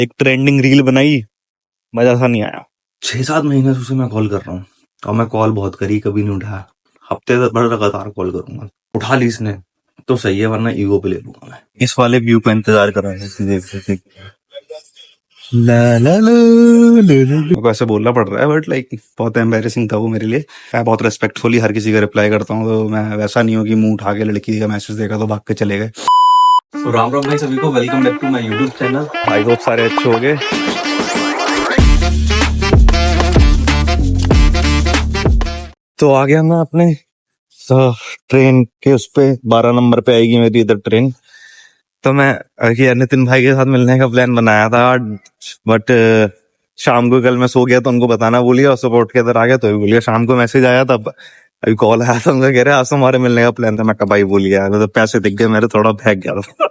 एक trending reel बनाई, मजा सा नहीं आया। 6-7 महीने से उसे मैं कॉल कर रहा हूँ और मैं कॉल बहुत करी, कभी नहीं उठाया। हफ्ते भर लगातार कॉल करूंगा, उठा ली इसने तो सही है, वरना ईगो पे ले लूंगा मैं। इस वाले व्यू का इंतजार कर रहा है। ला ला ला ला ऐसे बोलना पड़ रहा है, बट लाइक बहुत एम्बैरेसिंग था वो मेरे लिए। मैं बहुत रेस्पेक्टफुली हर किसी का रिप्लाई करता हूँ, तो मैं वैसा नहीं हूँ कि मुंह उठा के लड़की का मैसेज देखा तो भाग के चले गए। तो राम राम भाई सभी को, welcome back to my YouTube channel. I hope सारे अच्छे हो गए। तो आ गया मैं अपने ट्रेन के उस पे, 12 नंबर पे आएगी मेरी इधर ट्रेन। तो मैं नितिन भाई के साथ मिलने का प्लान बनाया था, बट शाम को कल मैं सो गया तो उनको बताना भूल गया, सुबह उठ के इधर आ गया तो भी भूल गया। शाम को मैसेज आया था, अभी कॉल आया था, उनका कह रहे आज तुम्हारे मिलने का प्लान था। मैं कहा भाई भूल गया, तो पैसे दिख गए मेरे, थोड़ा भाग गया था।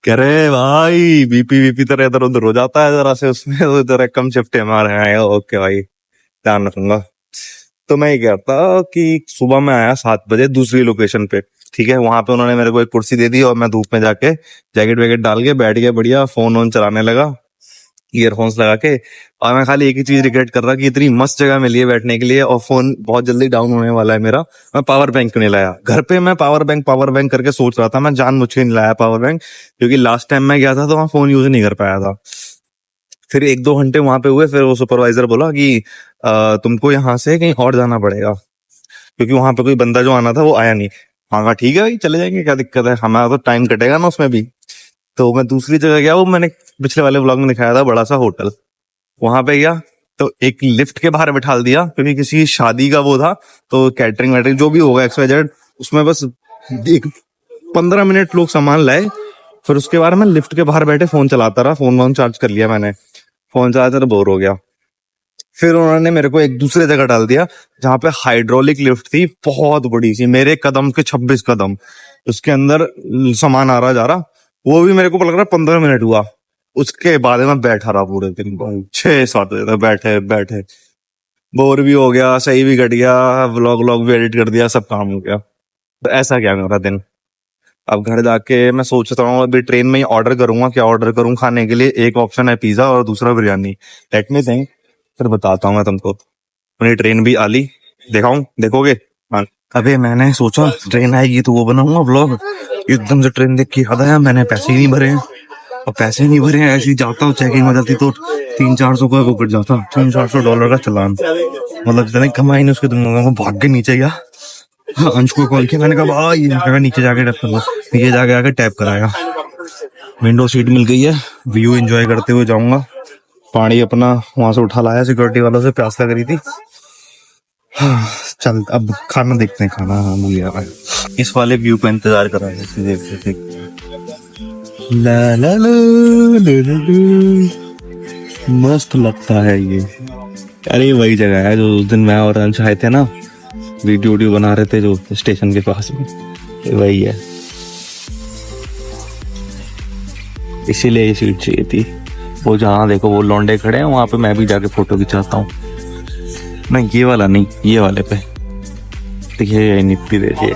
कह रहे भाई बीपी तरह इधर उधर हो जाता है जरा से, उसमें तो इधर कम शिफ्ट हमारे हैं। ओके भाई, ध्यान रखूंगा। तो मैं ये कह रहा था कि सुबह मैं आया 7 बजे दूसरी लोकेशन पे, ठीक है। वहां पे उन्होंने मेरे को एक कुर्सी दे दी और मैं धूप में जाके जैकेट वैकेट डाल के बैठ गया, बढ़िया फोन वोन चलाने लगा, ईयरफोन्स लगा के। और मैं खाली एक ही चीज रिग्रेट कर रहा कि इतनी मस्त जगह मिली है बैठने के लिए और फोन बहुत जल्दी डाउन होने वाला है मेरा। मैं पावर बैंक क्यों नहीं लाया घर पे? मैं पावर बैंक करके सोच रहा था, मैं जानबूझ के नहीं लाया पावर बैंक, क्योंकि लास्ट टाइम मैं गया था तो वहां फोन यूज नहीं कर पाया था। फिर 1-2 घंटे वहां पे हुए, फिर वो सुपरवाइजर बोला कि तुमको यहाँ से कहीं और जाना पड़ेगा, क्योंकि वहां पे कोई बंदा जो आना था वो आया नहीं। हाँ कहा ठीक है भाई चले जाएंगे, क्या दिक्कत है, हमारा तो टाइम कटेगा ना उसमें भी। तो मैं दूसरी जगह गया, वो मैंने पिछले वाले व्लॉग में दिखाया था, बड़ा सा होटल। वहां पे गया तो एक लिफ्ट के बाहर बिठा दिया, क्योंकि किसी शादी का वो था, तो कैटरिंग वैटरिंग जो भी होगा XYZ, उसमें बस 15 मिनट लोग सामान लाए। फिर उसके बाद मैं लिफ्ट के बाहर बैठे फोन चलाता रहा, फोन वोन चार्ज कर लिया मैंने, फोन चलाते बोर हो गया। फिर उन्होंने मेरे को एक दूसरे जगह डाल दिया जहां पे हाइड्रोलिक लिफ्ट थी, बहुत बड़ी सी, मेरे कदम के 26 कदम, उसके अंदर सामान आ रहा जा रहा। वो भी मेरे को लग रहा 15 मिनट हुआ। उसके बाद मैं बैठा रहा पूरे दिन, 6-7 बजे तक बैठे बैठे, बोर भी हो गया, सही भी कट गया, व्लॉग भी एडिट कर दिया, सब काम हो गया। तो ऐसा क्या मेरा दिन। अब घर जाके मैं सोचता हूँ अभी ट्रेन में ही ऑर्डर करूंगा, क्या ऑर्डर करूँ खाने के लिए। एक ऑप्शन है पिज्जा और दूसरा बिरयानी। लेट मी थिंक, फिर बताता हूँ मैं तुमको। अपनी ट्रेन भी आली, दिखाऊं, देखोगे? हाँ। अबे मैंने सोचा ट्रेन आएगी तो वो बनाऊंगा व्लॉग, एकदम से ट्रेन देख के याद आया मैंने पैसे ही नहीं भरे हैं। और पैसे नहीं भरे हैं, ऐसे ही जाता हूँ, चेकिंग हो जाती तो 300-400 का वो कट जाता, $300-400 का चालान। मतलब जितने कमाई नहीं उसके तुम भाग के नीचे गया। हाँ, अंश को कॉल किया, मैंने कहा भाई नीचे जाके टैप कर लो, नीचे जाके आके टैप कराया। विंडो सीट मिल गई है, व्यू एंजॉय करते हुए जाऊंगा। पानी अपना वहां से उठा लाया सिक्योरिटी वालों से, प्यास लग रही थी। हाँ, चल अब खाना देखते हैं, खाना भूल गया। इस वाले व्यू का इंतजार कर रहा है। ला ला ला ला ला ला। मस्त लगता है ये। अरे वही जगह है जो उस दिन मैं और अंश आए थे ना, वीडियो बना रहे थे, जो स्टेशन के पास में, वही है। इसीलिए ये सीट चाहिए थी। वो जहाँ देखो वो लौंडे खड़े हैं, वहां पे मैं भी जाके फोटो खिंचाता हूँ। नहीं ये वाला नहीं, ये वाले पे देखिए, निपटी देखिए।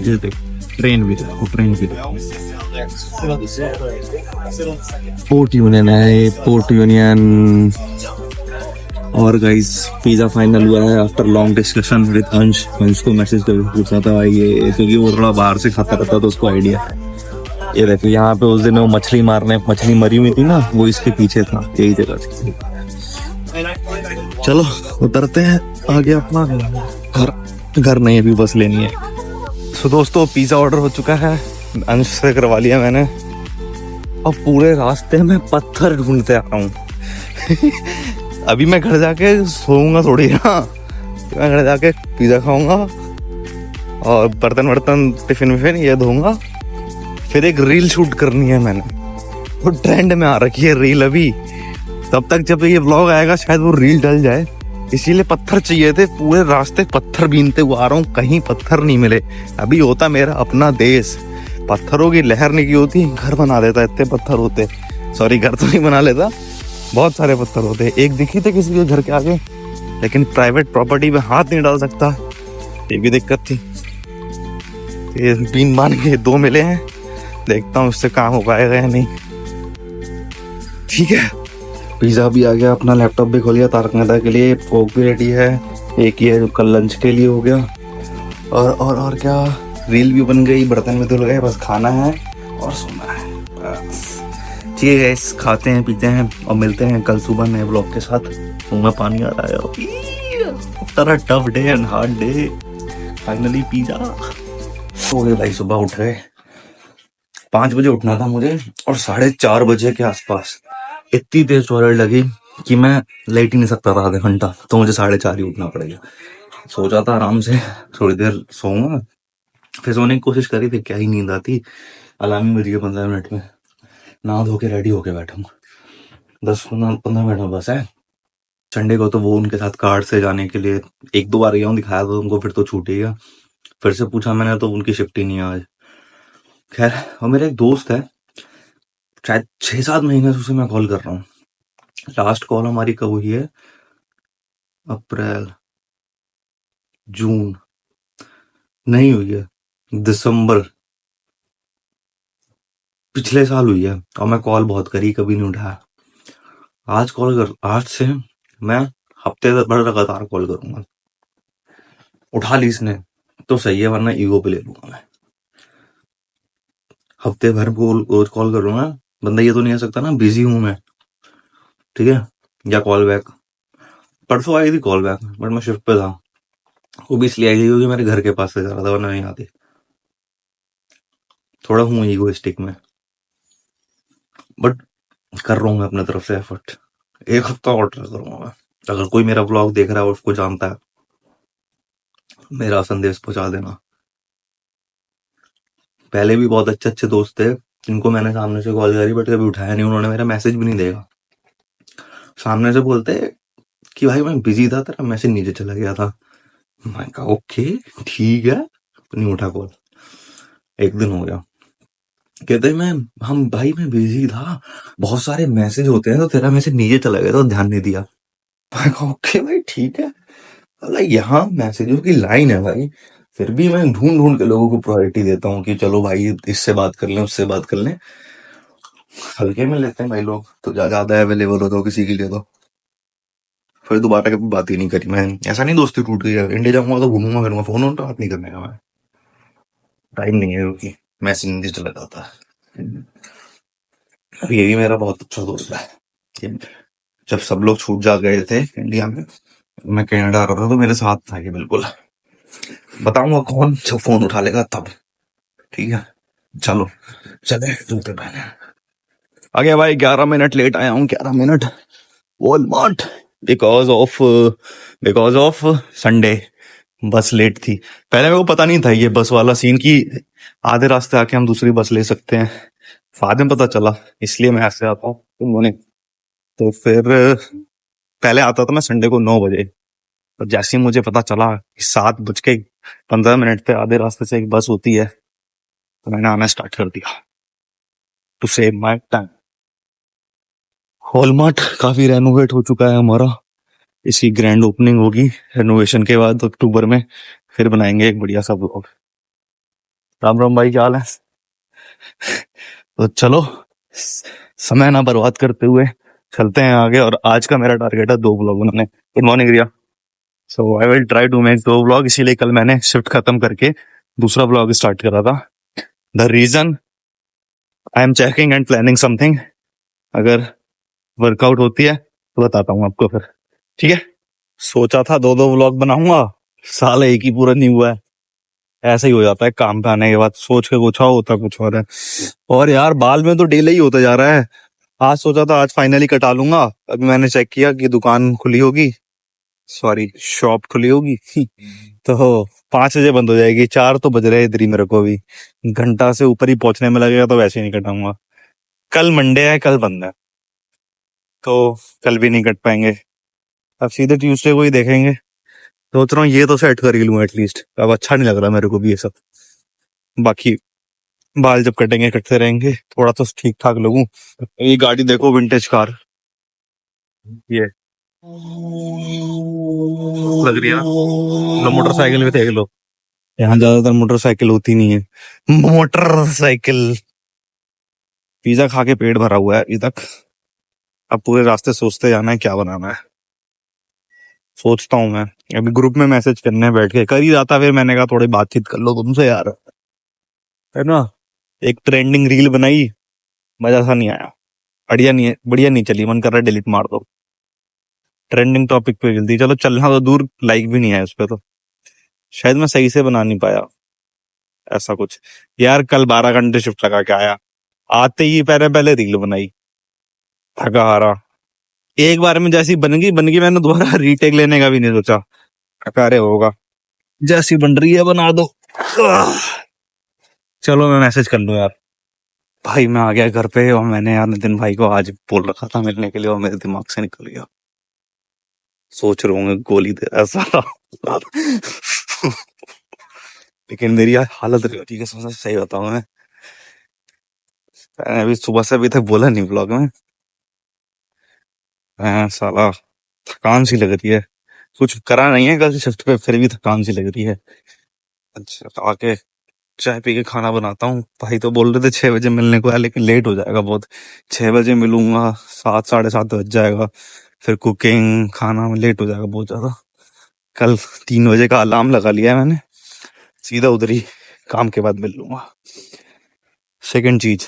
ये देख, ट्रेन भी देखो, ट्रेन भी देखो। पोर्ट यूनियन है, पोर्ट यूनियन। और गाइस पिज्जा फाइनल हुआ है आफ्टर लॉन्ग डिस्कशन विद अंश। अंश को मैसेज कर पूछा था ये, क्योंकि वो थोड़ा बाहर से खाता रहता तो उसको आइडिया है। ये देखो यहाँ पे उस दिन वो मछली मरी हुई थी ना, वो इसके पीछे था, यही जगह थी। चलो उतरते हैं, आगे अपना घर नहीं, अभी बस लेनी है। तो दोस्तों पिज्जा ऑर्डर हो चुका है, अंश से करवा लिया मैंने। और पूरे रास्ते में पत्थर ढूंढते आ रहा हूँ। अभी मैं घर जाके सोऊंगा थोड़ी ना, मैं घर जाके पिज्जा खाऊंगा और बर्तन टिफिन ये धोऊंगा। फिर एक रील शूट करनी है मैंने, वो ट्रेंड में आ रखी है रील अभी। तब तक जब ये व्लॉग आएगा शायद वो रील डल जाए, इसीलिए पत्थर चाहिए थे। पूरे रास्ते पत्थर बीनते हुए आ रहा हूँ, कहीं पत्थर नहीं मिले। अभी होता मेरा अपना देश, पत्थरों की लहर नहीं की होती, घर बना देता, इतने पत्थर होते। सॉरी, घर तो नहीं बना लेता, बहुत सारे पत्थर होते। एक दिखी थे किसी के घर के आगे, लेकिन प्राइवेट प्रॉपर्टी में हाथ नहीं डाल सकता, ये भी दिक्कत थी। ये बीन बान के 2 मिले हैं, देखता हूँ उससे काम हो पाएगा या नहीं। ठीक है, पिज़्ज़ा भी आ गया, अपना लैपटॉप भी खोल लिया तारक मेहता के लिए, कोक भी रेडी है, एक ये कल लंच के लिए हो गया, और क्या, रील भी बन गई, बर्तन भी धुल गए, बस खाना है और सोना है बस। ठीक है गाइस, खाते हैं पीते हैं और मिलते हैं कल सुबह नए ब्लॉग के साथ। मुंह में पानी आ रहा है, after a tough day and hard day, finally pizza हो गए भाई। सुबह उठ गए, 5 बजे उठना था मुझे और 4:30 बजे के आसपास इतनी तेज चोट लगी कि मैं लेट ही नहीं सकता था आधे घंटा, तो मुझे 4:30 ही उठना पड़ेगा। सोचा था आराम से थोड़ी देर सोऊंगा, फिर सोने की कोशिश करी थी, क्या ही नींद आती। अलार्म बज गया 15 मिनट में, नहा धो के रेडी होके बैठूंगा, 10-15 मिनट में बस है। संडे को तो वो उनके साथ कार से जाने के लिए 1-2 बार गया हूँ, दिखाया था उनको, फिर तो छूट ही गया। फिर से पूछा मैंने तो उनकी शिफ्ट ही नहीं है आज। खैर, और मेरा एक दोस्त है, शायद 6-7 महीने से उसे मैं कॉल कर रहा हूँ। लास्ट कॉल हमारी कब हुई है? अप्रैल, जून नहीं हुई है, दिसंबर पिछले साल हुई है, और मैं कॉल बहुत करी, कभी नहीं उठाया। आज से मैं हफ्ते भर लगातार कॉल करूंगा। उठा ली इसने तो सही है, वरना ईगो पे ले लूंगा मैं। हफ्ते भर रोज कॉल करूंगा, बंदा ये तो नहीं कह सकता ना बिजी हूं मैं, ठीक है, या कॉल बैक। परसों आई थी कॉल बैक, बट मैं शिफ्ट पे था, वो भी इसलिए आई थी क्योंकि मेरे घर के पास से जा रहा था, वरना नहीं आती। थोड़ा हूँ ईगोइस्टिक में, बट कर रहा हूँ मैं अपने तरफ से एफर्ट। एक हफ्ता और ट्राई करूंगा मैं। अगर कोई मेरा व्लॉग देख रहा है और उसको जानता है, मेरा संदेश पहुंचा देना। पहले भी बहुत अच्छे अच्छे दोस्त थे जिनको मैंने सामने से कॉल करी, बट कभी उठाया नहीं, उन्होंने मेरा मैसेज भी नहीं देखा। सामने से बोलते कि भाई मैं बिजी था, तेरा मैसेज नीचे चला गया था। मैं कहा ओके ठीक है, नहीं उठा कॉल। एक दिन हो गया, कहते मैं बिजी था, बहुत सारे मैसेज होते हैं, तो तेरा मैसेज नीचे चला गया तो ध्यान नहीं दिया। मैं कहा ओके भाई ठीक है, यहाँ मैसेजों की लाइन है भाई, फिर भी मैं ढूंढ ढूंढ के लोगों को प्रायोरिटी देता हूँ कि चलो भाई इससे बात कर लें, उससे बात कर लें, हल्के में लेते हैं भाई लोग, तो ज्यादा अवेलेबल हो तो किसी के लिए तो फिर दोबारा कभी बात ही नहीं करी। मैं ऐसा नहीं दोस्ती टूट गई है, इंडिया जाऊंगा तो घूमूंगा फिरूंगा, फोन वोन तो बात नहीं करने का, मैं टाइम नहीं है क्योंकि मैसेज नहीं चला जाता है। अब ये भी मेरा बहुत अच्छा दोस्त है। ये जब सब लोग छूट जा गए थे इंडिया में, मैं कनाडा आ रहा था, तो मेरे साथ था ये बिल्कुल। बताऊंगा कौन जब फोन उठा लेगा तब, ठीक है। चलो चले जूते पहने। आ गया भाई, 11 मिनट लेट आया हूँ, 11 minute Walmart, because of Sunday बस लेट थी। पहले मेरे को पता नहीं था ये बस वाला सीन कि आधे रास्ते आके हम दूसरी बस ले सकते हैं, बाद में पता चला, इसलिए मैं ऐसे आता हूँ उन्होंने। तो फिर पहले आता था मैं संडे को 9 बजे, और जैसे ही मुझे पता चला कि 7:15 पे आधे रास्ते से एक बस होती है, तो मैंने आना स्टार्ट कर दिया टू सेव माई टाइम। हॉलमार्ट काफी रेनोवेट हो चुका है हमारा, इसकी ग्रैंड ओपनिंग होगी रेनोवेशन के बाद अक्टूबर में, फिर बनाएंगे एक बढ़िया सा ब्लॉग। राम राम भाई, क्या हाल है? तो चलो समय ना बर्बाद करते हुए चलते हैं आगे, और आज का मेरा टारगेट है 2 ब्लॉग बनाने। Good morning Riya. So I will try to make 2 blog, इसीलिए कल मैंने शिफ्ट खत्म करके दूसरा ब्लॉग स्टार्ट करा था। The reason I am checking and planning something, अगर वर्कआउट होती है तो बताता हूँ आपको फिर, ठीक है। सोचा था 2-2 व्लॉग बनाऊंगा, साल एक ही पूरा नहीं हुआ है। ऐसा ही हो जाता है काम पे आने के बाद, सोच के कुछ और होता कुछ और है। और यार बाल में तो डिले ही होता जा रहा है। आज सोचा था आज फाइनली कटा लूंगा, अभी मैंने चेक किया कि दुकान खुली होगी, सॉरी शॉप खुली होगी तो 5 बजे बंद हो जाएगी, 4 तो बज रहे हैं इधर ही मेरे को भी, घंटा से ऊपर ही पहुंचने में लगेगा, तो वैसे ही नहीं कटाऊंगा। कल मंडे है, कल बंद है, तो कल भी नहीं कट पाएंगे, अब सीधे ट्यूसडे को ही देखेंगे। सोच रहा हूँ ये तो सेट कर ही लूँ एटलीस्ट, अब अच्छा नहीं लग रहा मेरे को भी ये सब। बाकी बाल जब कटेंगे कटते रहेंगे, थोड़ा तो ठीक ठाक लगूं। ये गाड़ी देखो, विंटेज कार ये लग रही है ना, लो मोटरसाइकिल भी देख लो, यहाँ ज्यादातर मोटरसाइकिल होती नहीं है। मोटरसाइकिल पिज्जा खा के पेट भरा हुआ है अभी तक। अब पूरे रास्ते सोचते जाना है क्या बनाना है। सोचता हूँ मैं अभी ग्रुप में मैसेज करने बैठ के कर ही रहा था, फिर मैंने कहा थोड़ी बातचीत कर लो तुमसे यार, है ना। एक ट्रेंडिंग रील बनाई, मजा सा नहीं आया, बढ़िया नहीं चली, मन कर रहा है डिलीट मार दो। ट्रेंडिंग टॉपिक पे जल्दी चलो, चलना तो दूर, लाइक भी नहीं आया उस पर, तो शायद मैं सही से बना नहीं पाया ऐसा कुछ। यार कल 12 घंटे शिफ्ट लगा के आया, आते ही पहले पहले रील बनाई, थका हारा। एक बार में जैसी बन गई, मैंने दोबारा रीटेक लेने का भी नहीं सोचा। थका अरे होगा, जैसी बन रही है बना दो। आह, चलो मैं मैसेज कर लूं यार। भाई मैं आ गया घर पे, और मैंने यार नितिन भाई को आज बोल रखा था मिलने के लिए, और मेरे दिमाग से निकल गया। सोच रहा हूँ गोली दे ऐसा लेकिन मेरी यार हालत रही होती है, सही बताऊं मैंने अभी सुबह से अभी तक बोला नहीं ब्लॉग में। साला थकान सी लग रही है, कुछ करा नहीं है कल शिफ्ट पे, फिर भी थकान सी लग रही है। अच्छा तो आके चाय पी के खाना बनाता हूँ। भाई तो बोल रहे थे 6 बजे मिलने को है, लेकिन लेट हो जाएगा बहुत। 6 बजे मिलूंगा, 7 साढ़े 7 बज जाएगा, फिर कुकिंग खाना में लेट हो जाएगा बहुत ज्यादा। कल 3 बजे का अलार्म लगा लिया है मैंने, सीधा उधर ही काम के बाद मिल लूंगा। सेकंड चीज,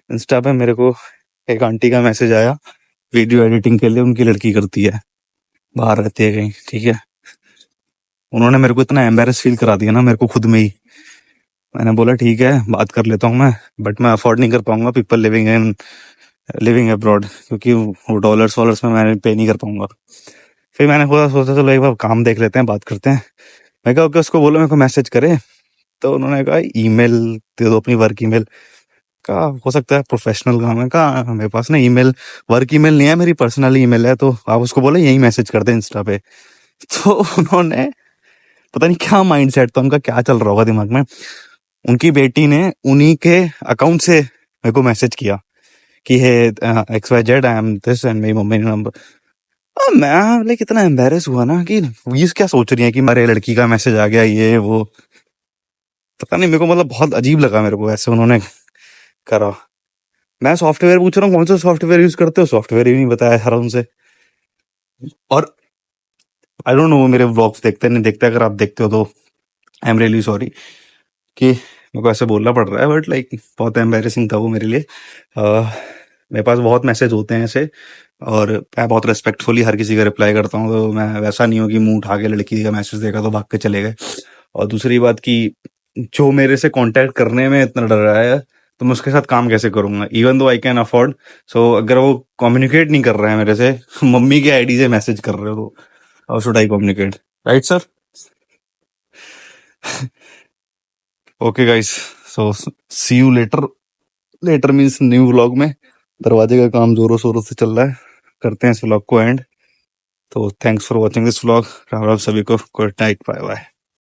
इंस्टा पे मेरे को एक आंटी का मैसेज आया, वीडियो एडिटिंग के लिए उनकी लड़की करती है, बाहर रहती है कहीं, ठीक है। उन्होंने मेरे को इतना एम्बेरस फील करा दिया ना मेरे को खुद में ही। मैंने बोला ठीक है बात कर लेता हूँ मैं, बट मैं अफोर्ड नहीं कर पाऊंगा पीपल लिविंग अब्रॉड, क्योंकि वो डॉलर्स वॉलर्स में मैं पे नहीं कर पाऊंगा। फिर मैंने सोचा चलो एक बार काम देख लेते हैं, बात करते हैं। मैं कहा ओके, उसको बोलो मेरे को मैसेज करे। तो उन्होंने कहा ईमेल दे दो, अपनी वर्क ईमेल का, हो सकता है प्रोफेशनल काम है। कहा मेरे पास ना ईमेल, वर्क ईमेल नहीं है, मेरी पर्सनल ईमेल है, तो आप उसको बोले यही मैसेज कर दे इंस्टा पे। तो उन्होंने, पता नहीं क्या माइंडसेट था उनका, क्या चल रहा होगा दिमाग में, उनकी बेटी ने उन्हीं के अकाउंट से मेरे को मैसेज किया कि हे XYZ I am this, and मेरी मम्मी ने नंबर। मैं लाइक इतना एम्बेरस हुआ ना कि ये क्या सोच रही है कि मेरे लड़की का मैसेज आ गया, ये वो, पता नहीं मेरे को, मतलब बहुत अजीब लगा मेरे को ऐसे उन्होंने करा। मैं सॉफ्टवेयर पूछ रहा हूँ कौन सा सॉफ्टवेयर यूज करते हो, सॉफ्टवेयर ही नहीं बताया सारा उनसे। और आई डोंट नो मेरे व्लॉग्स देखते नहीं देखते, अगर आप देखते हो तो आई एम रियली सॉरी कि मेरे को ऐसे बोलना पड़ रहा है, बट लाइक बहुत एम्बेरसिंग था वो मेरे लिए। मेरे पास बहुत मैसेज होते हैं ऐसे, और मैं बहुत रेस्पेक्टफुली हर किसी का रिप्लाई करता हूँ, तो मैं वैसा नहीं हूँ कि मुंह उठा के लड़की का मैसेज देखा तो भाग के चले गए। और दूसरी बात कि जो मेरे से कांटेक्ट करने में इतना डर रहा है, तो मैं उसके साथ काम कैसे करूंगा, even though I can afford. सो अगर वो कम्युनिकेट नहीं कर रहे हैं मेरे से, मम्मी के आईडी से मैसेज कर रहे हो, तो how should I communicate, right sir. Okay guys, so see you later. Later means new vlog में। दरवाजे का काम जोरों शोरों से चल रहा है, करते हैं इस व्लॉग को एंड। तो thanks for watching this vlog. Ram Ram सभी को, गुड नाइट, बाय बाय।